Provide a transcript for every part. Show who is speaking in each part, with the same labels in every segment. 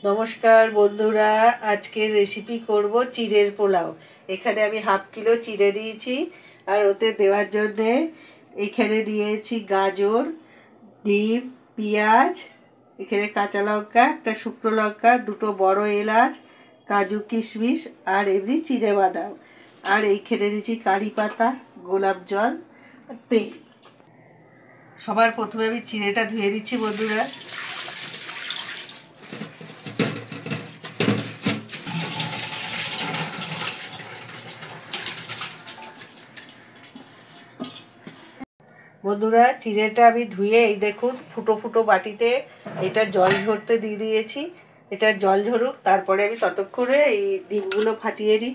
Speaker 1: নমস্কার বন্ধুরা, আজকের রেসিপি করব চিড়ের পোলাও। এখানে আমি হাফ কিলো চিড়ে নিয়েছি, আর ওতে দেওয়ার জন্যে এখানে নিয়েছি গাজর, ডিম, পেঁয়াজ, এখানে কাঁচা লঙ্কা, একটা শুকনো লঙ্কা, দুটো বড় এলাচ, কাজু কিশমিশ আর এমনি চিড়ে বাদাম, আর এইখানে নিয়েছি কারি পাতা, গোলাপ জল আর তেল। সবার প্রথমে আমি চিড়েটা ধুয়ে দিচ্ছি বন্ধুরা। বন্ধুরা, চিড়েটা আমি ধুয়ে এই দেখুন ফুটো ফুটো বাটিতে এটা জল ঝরতে দিয়ে দিয়েছি। এটা জল ঝরুক, তারপরে আমি ততক্ষণে এই ডিমগুলো ফাটিয়ে নিই।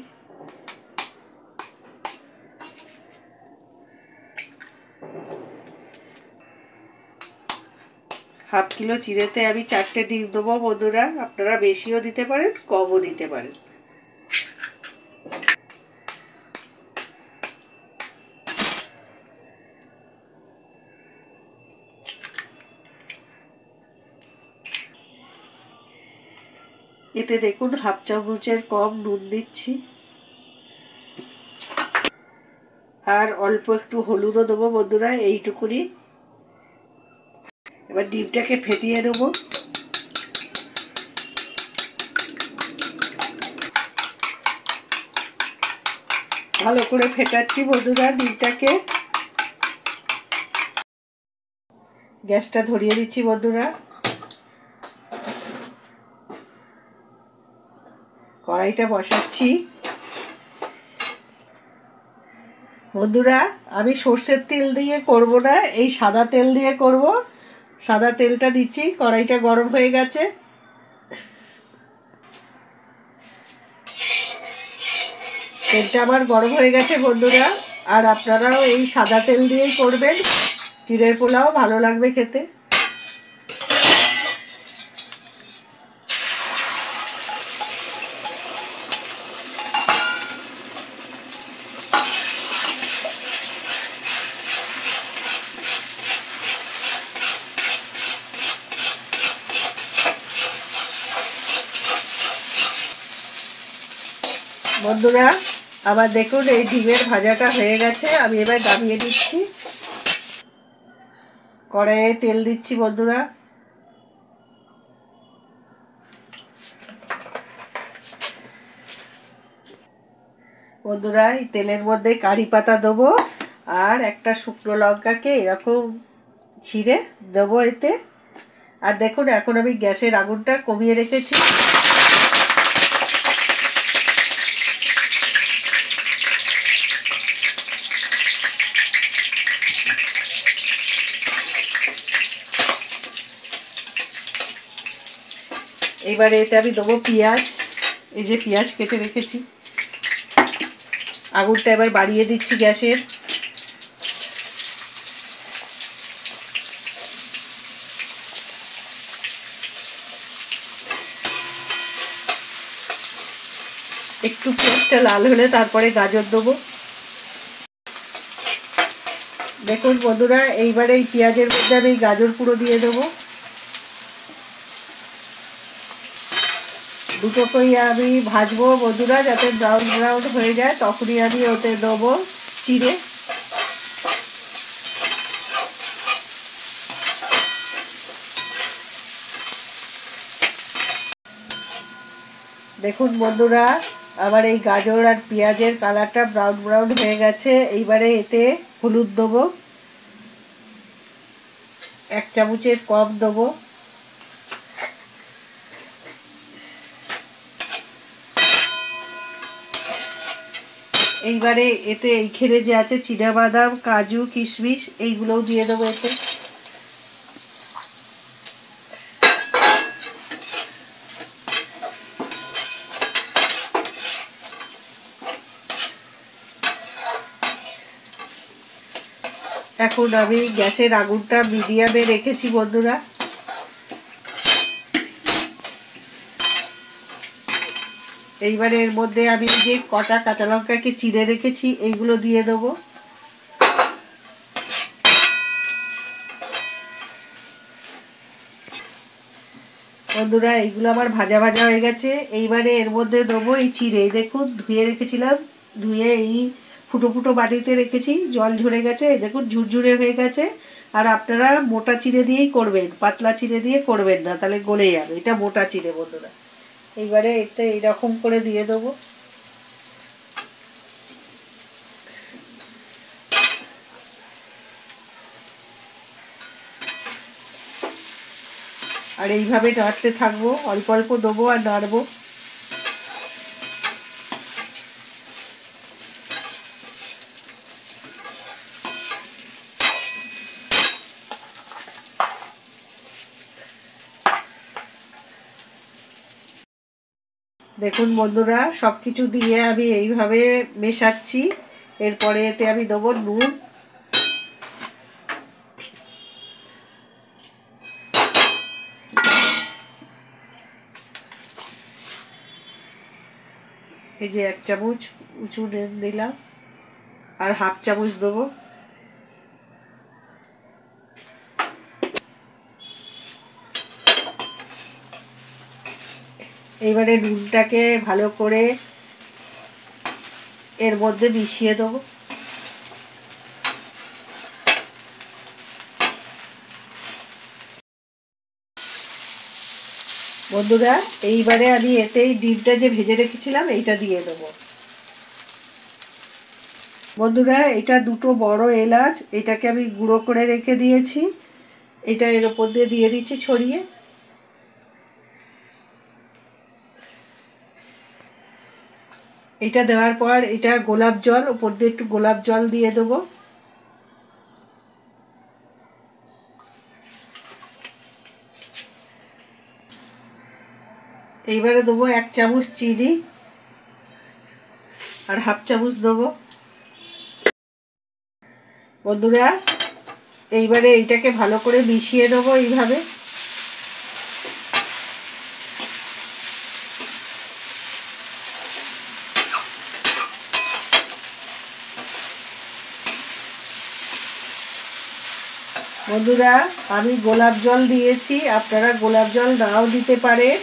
Speaker 1: হাফ কিলো চিড়েতে আমি 4টে ডিম দেবো বন্ধুরা, আপনারা বেশিও দিতে পারেন, কমও দিতে পারেন। এতে দেখুন হাফ চামচের কম নুন দিচ্ছি, আর অল্প একটু হলুদও দেবো বন্ধুরা, এইটুকুনি। এবার ডিমটাকে ফেটিয়ে নেবো। ভালো করে ফেটাচ্ছি বন্ধুরা ডিমটাকে। গ্যাসটা ধরিয়ে দিচ্ছি বন্ধুরা। কড়াইটা বসাচ্ছি বন্ধুরা। আমি সর্ষের তেল দিয়ে করব না, এই সাদা তেল দিয়ে করব। সাদা তেলটা দিচ্ছি, কড়াইটা গরম হয়ে গেছে। তেলটা আমার গরম হয়ে গেছে বন্ধুরা, আর আপনারাও এই সাদা তেল দিয়েই করবেন, চিড়ের পোলাও ভালো লাগবে খেতে। বন্ধুরা, আবার দেখুন এই ডিমের ভাজাটা হয়ে গেছে, আমি এবার নামিয়ে দিচ্ছি। কড়াইয়ে তেল দিচ্ছি বন্ধুরা। বন্ধুরা, এই তেলের মধ্যে কারি পাতা দেবো, আর একটা শুকনো লঙ্কাকে এরকম ছিঁড়ে দেবো এতে। আর দেখুন এখন আমি গ্যাসের আগুনটা কমিয়ে রেখেছি। এবারে এতে আমি দেবো পেঁয়াজ, এই যে পেঁয়াজ কেটে রেখেছি। আগুনটা এবার বাড়িয়ে দিচ্ছি গ্যাসের। একটু পেঁয়াজটা লাল হলে তারপরে গাজর দেবো। দেখুন বন্ধুরা, এইবারে এই পেঁয়াজের মধ্যে আমি গাজর পুরো দিয়ে দেবো। দুটোকেই আমি ভাজবো বন্ধুরা, যাতে ব্রাউন ব্রাউন হয়ে যায়, তখনই আমি ওতে দেবো চিড়ে। দেখুন বন্ধুরা, আবার এই গাজর আর পেঁয়াজের কালারটা ব্রাউন ব্রাউন হয়ে গেছে। এইবারে এতে হলুদ দেবো, 1 চামচের কম দেবো। এইবারে এতে এইখানে যে আছে চীনাবাদাম, কাজু, কিশমিশ, এইগুলোও দিয়ে দেবো এতে। এখন আমি গ্যাসের আগুনটা মিডিয়ামে রেখেছি বন্ধুরা। এইবারে এর মধ্যে আমি যে কটা কাঁচা লঙ্কাকে চিড়ে রেখেছি এইগুলো দিয়ে দেবো। বন্ধুরা এইগুলো আমার ভাজা ভাজা হয়ে গেছে। এইবারে এর মধ্যে দেবো এই চিড়ে। দেখুন ধুয়ে রেখেছিলাম, ধুয়ে এই ফুটো ফুটো বাটিতে রেখেছি, জল ঝরে গেছে, দেখুন ঝুরঝুরে হয়ে গেছে। আর আপনারা মোটা চিড়ে দিয়েই করবেন, পাতলা চিড়ে দিয়ে করবেন না, তাহলে গলে যাবে। এটা মোটা চিড়ে বন্ধুরা। এইবারে এতে এইরকম করে দিয়ে দেবো। আর এইভাবে নাড়তে থাকবো, অল্প অল্প দেবো আর নাড়বো। দেখুন বন্ধুরা, সব কিছু দিয়ে আমি এইভাবে মেশাচ্ছি। এরপরে এতে আমি দেবো নুন, এই যে 1 চামচ উঁচু দিলাম, আর হাফ চামচ দেবো। এইবারে নুনটাকে ভালো করে এর মধ্যে মিশিয়ে দেবো। বন্ধুরা এইবারে আমি এতেই ডিমটা যে ভেজে রেখেছিলাম এইটা দিয়ে দেবো। বন্ধুরা এটা 2টো বড় এলাচ, এটাকে আমি গুঁড়ো করে রেখে দিয়েছি, এটা এর ওপর দিয়ে দিচ্ছি ছড়িয়ে। এটা দেওয়ার পর এটা গোলাপ জল, ওপর দিয়ে একটু গোলাপ জল দিয়ে দেবো। এইবারে দেবো 1 চামচ চিনি, আর হাফ চামচ দেবো। বন্ধুরা এইবারে এইটাকে ভালো করে মিশিয়ে দেবো এইভাবে। বন্ধুরা আমি গোলাপ জল দিয়েছি, আপনারা গোলাপ জল নাও দিতে পারেন।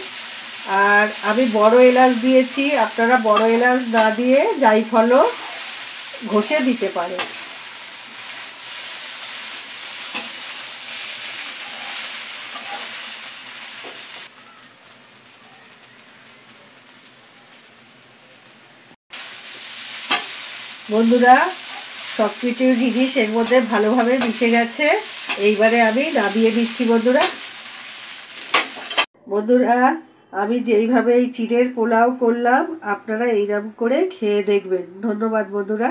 Speaker 1: আর আমি বড় এলাচ দিয়েছি, আপনারা বড় এলাচ না দিয়ে জায়ফলও ঘষে দিতে পারেন। বন্ধুরা সব কিছু জিনিস এর মধ্যে ভালোভাবে মিশে গেছে। এইবারে আমি নামিয়ে দিচ্ছি। বন্ধুরা বন্ধুরা আমি যেইভাবে এই চিড়ের পোলাও করলাম, আপনারা এইরকম করে খেয়ে দেখবেন। ধন্যবাদ বন্ধুরা।